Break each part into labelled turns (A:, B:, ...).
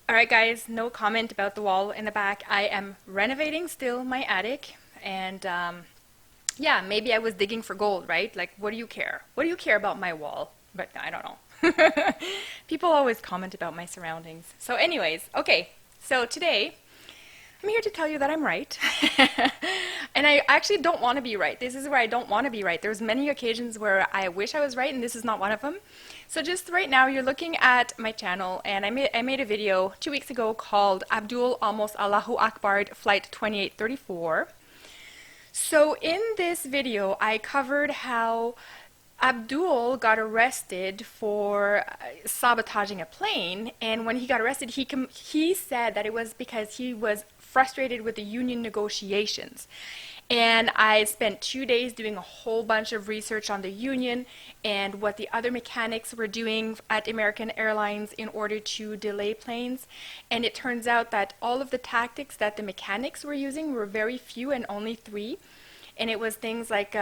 A: Alright guys, no comment about the wall in the back. I am renovating still my attic and yeah, maybe I was digging for gold, right? Like, what do you care? What do you care about my wall? But I don't know. People always comment about my surroundings. So anyways, okay, so today I'm here to tell you that I'm right. And I actually don't want to be right. This is where I don't want to be right. There's many occasions where I wish I was right, and this is not one of them. So just right now, you're looking at my channel, and I made a video 2 weeks ago called Abdul Almost Allahu Akbar Flight 2834. So in this video, I covered how Abdul got arrested for sabotaging a plane, and when he got arrested, he said that it was because he was frustrated with the union negotiations. And I spent 2 days doing a whole bunch of research on the union and what the other mechanics were doing at American Airlines in order to delay planes. And it turns out that all of the tactics that the mechanics were using were very few and only three. And it was things like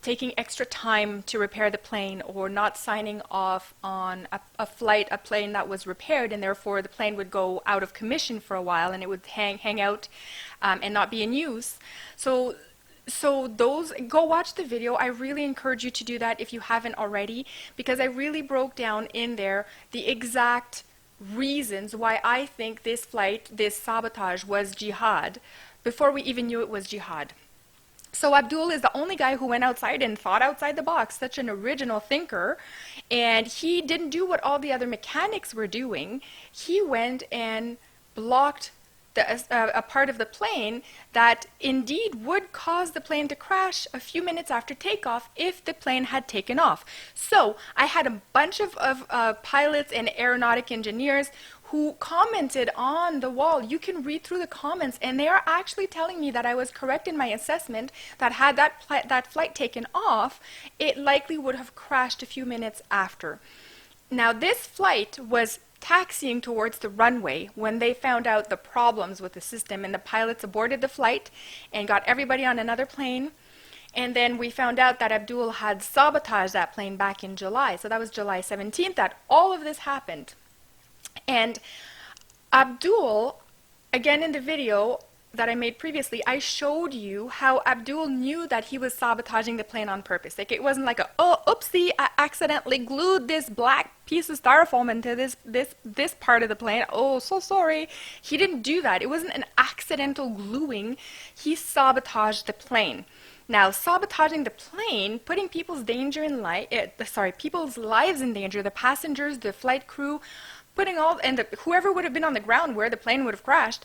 A: taking extra time to repair the plane, or not signing off on a plane that was repaired, and therefore the plane would go out of commission for a while and it would hang out and not be in use. So those, go watch the video. I really encourage you to do that if you haven't already, because I really broke down in there the exact reasons why I think this flight, this sabotage, was jihad before we even knew it was jihad. So Abdul is the only guy who went outside and thought outside the box, such an original thinker, and he didn't do what all the other mechanics were doing. He went and blocked a part of the plane that indeed would cause the plane to crash a few minutes after takeoff if the plane had taken off. So I had a bunch of pilots and aeronautic engineers who commented on the wall. You can read through the comments, and they are actually telling me that I was correct in my assessment, that had that flight taken off, it likely would have crashed a few minutes after. Now, this flight was taxiing towards the runway when they found out the problems with the system, and the pilots aborted the flight and got everybody on another plane. And then we found out that Abdul had sabotaged that plane back in July. So that was July 17th that all of this happened. And Abdul, again in the video that I made previously, I showed you how Abdul knew that he was sabotaging the plane on purpose. Like, it wasn't like oh, oopsie, I accidentally glued this black piece of styrofoam into this part of the plane. Oh, so sorry. He didn't do that. It wasn't an accidental gluing. He sabotaged the plane. Now, sabotaging the plane, putting people's people's lives in danger, the passengers, the flight crew, whoever would have been on the ground where the plane would have crashed,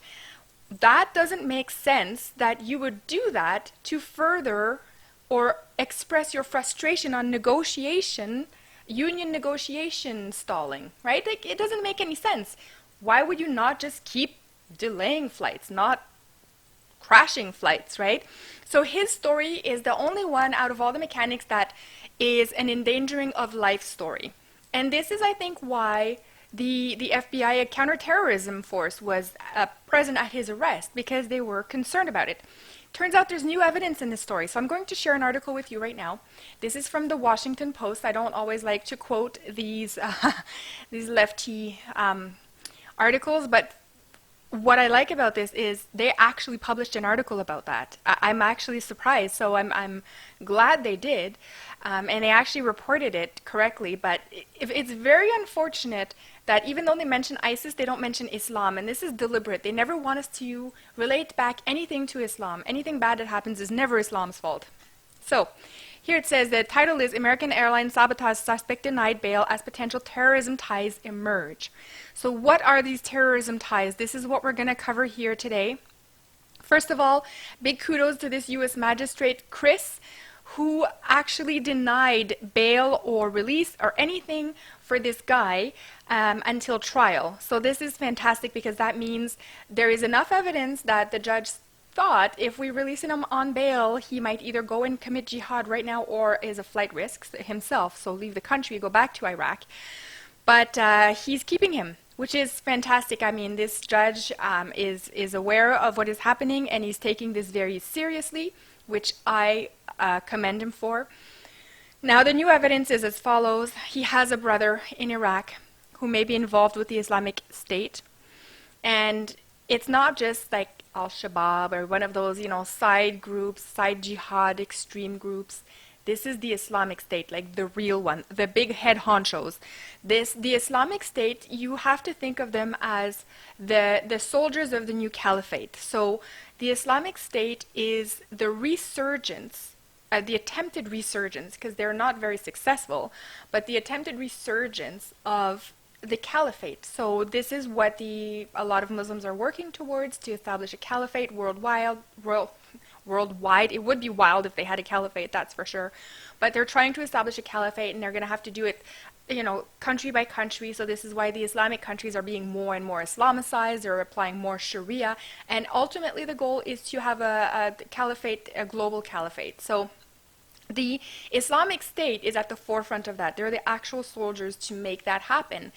A: that doesn't make sense that you would do that to further or express your frustration on union negotiation stalling, right? Like, it doesn't make any sense. Why would you not just keep delaying flights, not crashing flights, right? So his story is the only one out of all the mechanics that is an endangering of life story. And this is, I think, why the FBI counterterrorism force was present at his arrest, because they were concerned about it. Turns out there's new evidence in this story, so I'm going to share an article with you right now. This is from the Washington Post. I don't always like to quote these lefty articles, but what I like about this is they actually published an article about that. I'm actually surprised, so I'm glad they did, and they actually reported it correctly. But it's very unfortunate that even though they mention ISIS, they don't mention Islam, and this is deliberate. They never want us to relate back anything to Islam. Anything bad that happens is never Islam's fault. So here it says the title is American Airlines Sabotage Suspect Denied Bail as Potential Terrorism Ties Emerge. So what are these terrorism ties? This is what we're going to cover here today. First of all, big kudos to this U.S. magistrate, Chris, who actually denied bail or release or anything for this guy until trial. So this is fantastic, because that means there is enough evidence that the judge thought if we release him on bail, he might either go and commit jihad right now or is a flight risk himself, so leave the country, go back to Iraq. But he's keeping him, which is fantastic. I mean, this judge is aware of what is happening, and he's taking this very seriously, which I commend him for. Now, the new evidence is as follows. He has a brother in Iraq who may be involved with the Islamic State. And it's not just like Al-Shabaab or one of those, side groups, side jihad extreme groups. This is the Islamic State, like the real one, the big head honchos. The Islamic State, you have to think of them as the soldiers of the new caliphate. So the Islamic State is the resurgence, the attempted resurgence, because they're not very successful, but the attempted resurgence of the caliphate. So this is what a lot of Muslims are working towards, to establish a caliphate worldwide. It would be wild if they had a caliphate, that's for sure. But they're trying to establish a caliphate, and they're going to have to do it, country by country. So this is why the Islamic countries are being more and more Islamicized. They're applying more Sharia. And ultimately the goal is to have a caliphate, a global caliphate. So the Islamic State is at the forefront of that. They're the actual soldiers to make that happen.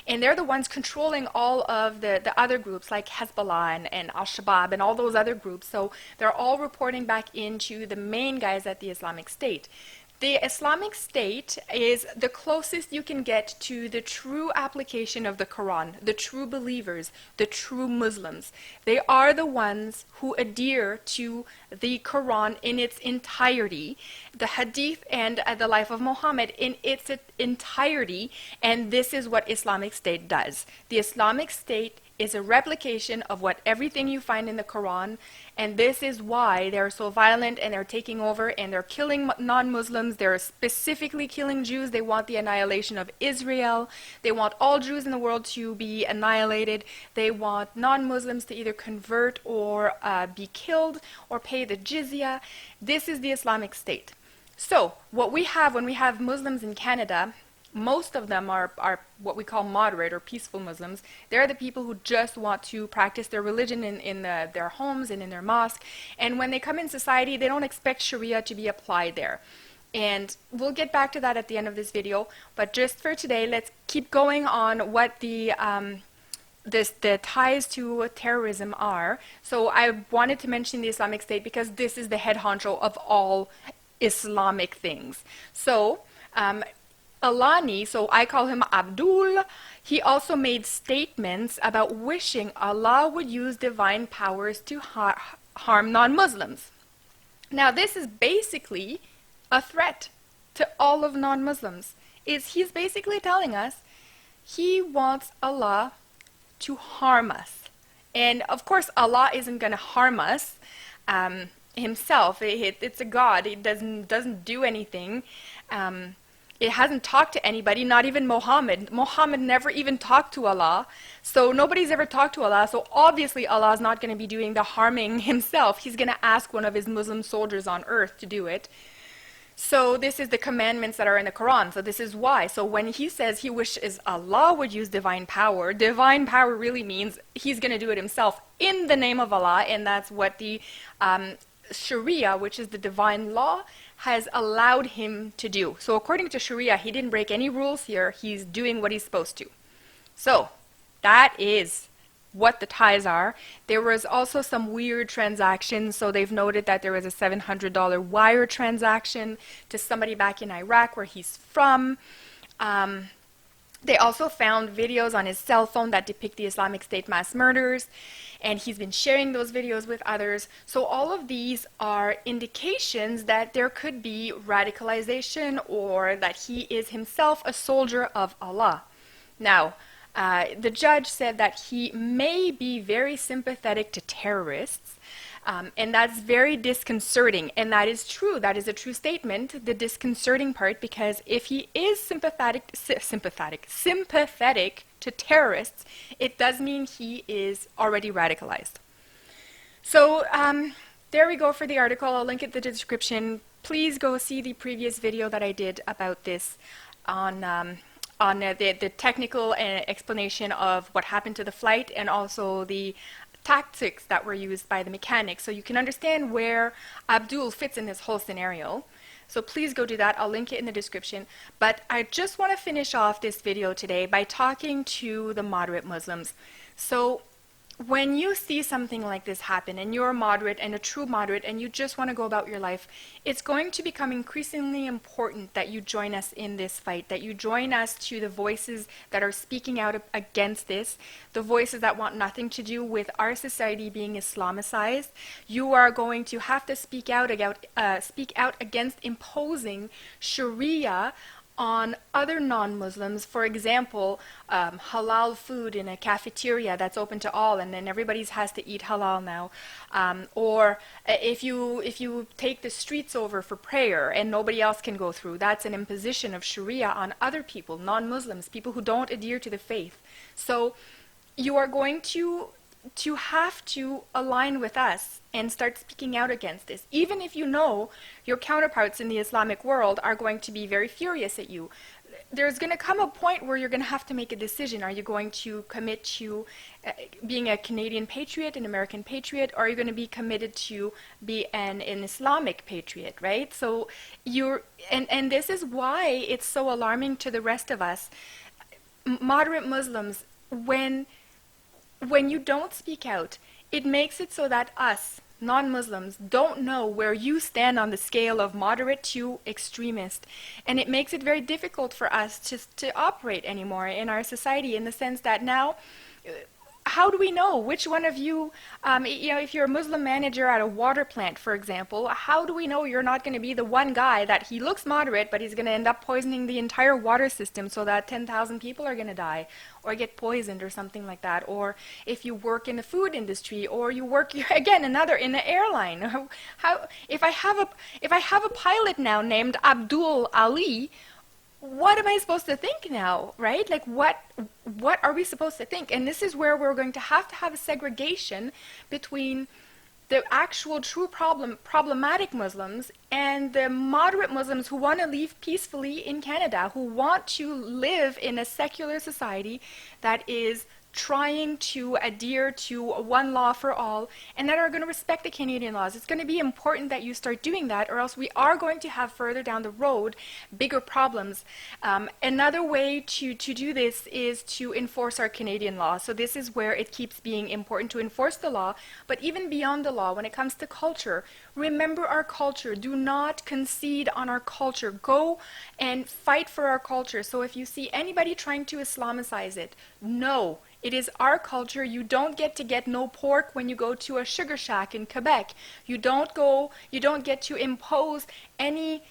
A: And they're the ones controlling all of the other groups like Hezbollah and Al-Shabaab and all those other groups. So they're all reporting back into the main guys at the Islamic State. The Islamic State is the closest you can get to the true application of the Quran, the true believers, the true Muslims. They are the ones who adhere to the Quran in its entirety, the Hadith and the life of Muhammad in its entirety, and this is what Islamic State does. The Islamic State is a replication of what everything you find in the Quran, and this is why they're so violent, and they're taking over, and they're killing non-Muslims. They're specifically killing Jews. They want the annihilation of Israel. They want all Jews in the world to be annihilated. They want non-Muslims to either convert or be killed or pay the jizya. This is the Islamic State. So what we have when we have Muslims in Canada, most of them are what we call moderate or peaceful Muslims. They're the people who just want to practice their religion in their homes and in their mosque. And when they come in society, they don't expect Sharia to be applied there. And we'll get back to that at the end of this video. But just for today, let's keep going on what the ties to terrorism are. So I wanted to mention the Islamic State because this is the head honcho of all Islamic things. So Alani, so I call him Abdul, he also made statements about wishing Allah would use divine powers to harm non-Muslims. Now this is basically a threat to all of non-Muslims. He's basically telling us he wants Allah to harm us. And of course Allah isn't going to harm us himself. It's a God. It doesn't do anything. It hasn't talked to anybody, not even Muhammad. Muhammad never even talked to Allah. So nobody's ever talked to Allah. So obviously Allah is not going to be doing the harming himself. He's going to ask one of his Muslim soldiers on earth to do it. So this is the commandments that are in the Quran. So this is why. So when he says he wishes Allah would use divine power really means he's going to do it himself in the name of Allah. And that's what the Sharia, which is the divine law, has allowed him to do. So according to Sharia, he didn't break any rules here. He's doing what he's supposed to. So that is what the ties are. There was also some weird transactions. So they've noted that there was a $700 wire transaction to somebody back in Iraq where he's from. They also found videos on his cell phone that depict the Islamic State mass murders, and he's been sharing those videos with others. So all of these are indications that there could be radicalization or that he is himself a soldier of Allah. Now, the judge said that he may be very sympathetic to terrorists, and that's very disconcerting, and that is true. That is a true statement, the disconcerting part, because if he is sympathetic to terrorists, it does mean he is already radicalized. So there we go for the article. I'll link it in the description. Please go see the previous video that I did about this on the technical explanation of what happened to the flight and also the tactics that were used by the mechanics, so you can understand where Abdul fits in this whole scenario. So please go do that. I'll link it in the description. But I just want to finish off this video today by talking to the moderate Muslims. So when you see something like this happen and you're a moderate and a true moderate and you just want to go about your life, it's going to become increasingly important that you join us in this fight, that you join us to the voices that are speaking out against this, the voices that want nothing to do with our society being Islamicized. You are going to have to speak out against imposing Sharia on other non-Muslims. For example, halal food in a cafeteria that's open to all, and then everybody has to eat halal now. Or if you take the streets over for prayer and nobody else can go through, that's an imposition of Sharia on other people, non-Muslims, people who don't adhere to the faith. So you are going to have to align with us and start speaking out against this, even if you know your counterparts in the Islamic world are going to be very furious at you. There's going to come a point where you're going to have to make a decision. Are you going to commit to being a Canadian patriot, an American patriot, or are you going to be committed to be an Islamic patriot, right? So and this is why it's so alarming to the rest of us. Moderate Muslims, when you don't speak out, it makes it so that us, non-Muslims, don't know where you stand on the scale of moderate to extremist. And it makes it very difficult for us to operate anymore in our society, in the sense that now, how do we know which one of you, if you're a Muslim manager at a water plant, for example, how do we know you're not going to be the one guy that he looks moderate, but he's going to end up poisoning the entire water system so that 10,000 people are going to die or get poisoned or something like that? Or if you work in the food industry, or you work, again, another in the airline. If I have a pilot now named Abdul Ali, what am I supposed to think now, right? Like, what are we supposed to think? And this is where we're going to have a segregation between the actual true problematic Muslims and the moderate Muslims who want to live peacefully in Canada, who want to live in a secular society that is trying to adhere to one law for all, and that are going to respect the Canadian laws. It's going to be important that you start doing that, or else we are going to have further down the road bigger problems. Another way to do this is to enforce our Canadian law. So this is where it keeps being important to enforce the law, but even beyond the law, when it comes to culture, remember our culture. Do not concede on our culture. Go and fight for our culture. So if you see anybody trying to Islamicize it, no. It is our culture. You don't get no pork when you go to a sugar shack in Quebec. You don't get to impose any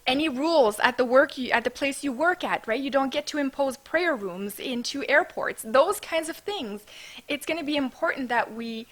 A: rules at the place you work at, right? You don't get to impose prayer rooms into airports. Those kinds of things. It's going to be important that we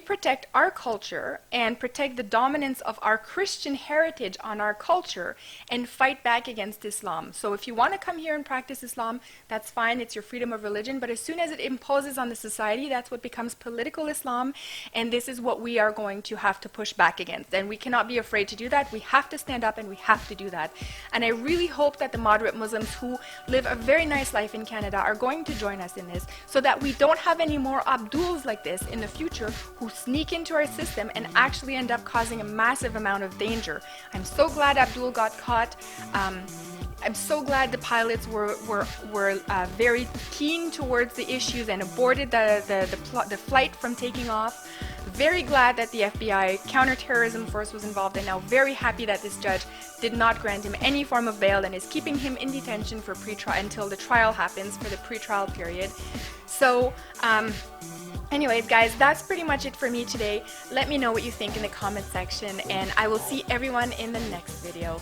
A: protect our culture and protect the dominance of our Christian heritage on our culture and fight back against Islam. So if you want to come here and practice Islam, that's fine, it's your freedom of religion, but as soon as it imposes on the society, that's what becomes political Islam, and this is what we are going to have to push back against. And we cannot be afraid to do that. We have to stand up and we have to do that. And I really hope that the moderate Muslims who live a very nice life in Canada are going to join us in this, so that we don't have any more Abduls like this in the future who sneak into our system and actually end up causing a massive amount of danger. I'm so glad Abdul got caught. I'm so glad the pilots were very keen towards the issues and aborted the flight from taking off. Very glad that the FBI counterterrorism force was involved, and now very happy that this judge did not grant him any form of bail and is keeping him in detention for pre-trial until the trial happens, for the pre-trial period. So, anyways, guys, that's pretty much it for me today. Let me know what you think in the comment section, and I will see everyone in the next video.